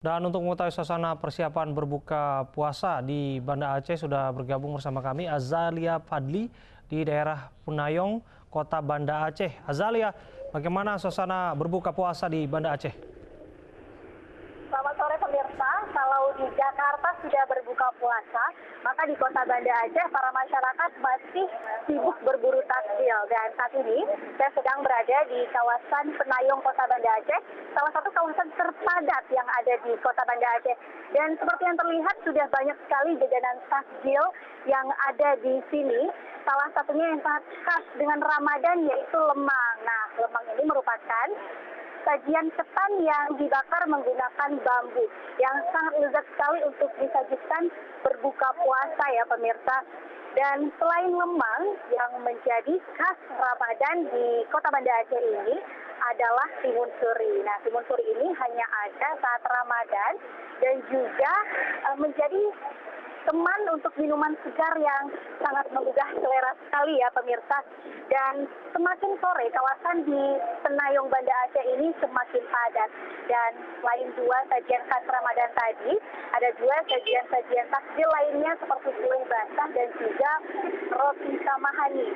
Dan untuk mengetahui suasana persiapan berbuka puasa di Banda Aceh sudah bergabung bersama kami Azalia Fadli di daerah Punayong, Kota Banda Aceh. Azalia, bagaimana suasana berbuka puasa di Banda Aceh? Selamat sore pemirsa, kalau di Jakarta sudah berbuka puasa, maka di Kota Banda Aceh para masyarakat masih sibuk berburu takjil. Dan saat ini saya sedang berada di kawasan Punayong Kota Banda Aceh, salah satu kawasan terpadat yang ada di Kota Banda Aceh. Dan seperti yang terlihat sudah banyak sekali jajanan takjil yang ada di sini. Salah satunya yang sangat khas dengan Ramadan yaitu lemang. Nah, lemang ini merupakan sajian ketan yang dibakar menggunakan bambu yang sangat lezat sekali untuk disajikan berbuka puasa ya pemirsa. Dan selain lemang yang menjadi khas Ramadan di Kota Banda Aceh ini adalah timun suri. Nah, timun suri ini hanya ada saat Ramadan dan juga menjadi teman untuk minuman segar yang sangat menggugah selera sekali ya pemirsa. Dan semakin sore kawasan di Punayong Banda Aceh ini semakin padat. Dan selain dua sajian khas Ramadan tadi, ada juga sajian-sajian takjil lainnya seperti kue basah dan juga roti samahani.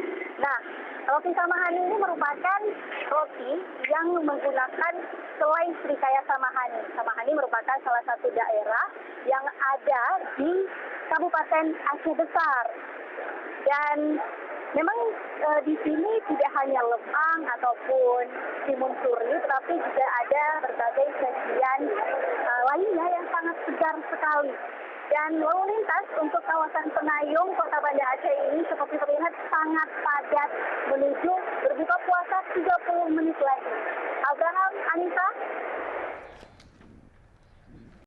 Nah, roti samahani ini merupakan roti yang menggunakan selai Srikaya Samahani. Samahani merupakan salah satu daerah yang ada di Kabupaten Aceh Besar. Dan memang di sini tidak hanya lemang ataupun timun suri, tetapi juga ada berbagai sajian lainnya yang sangat segar sekali. Dan lalu lintas untuk kawasan Punayong Kota Banda Aceh ini seperti terlihat sangat padat menuju berbuka puasa 30 menit lagi. Abraham, Anissa.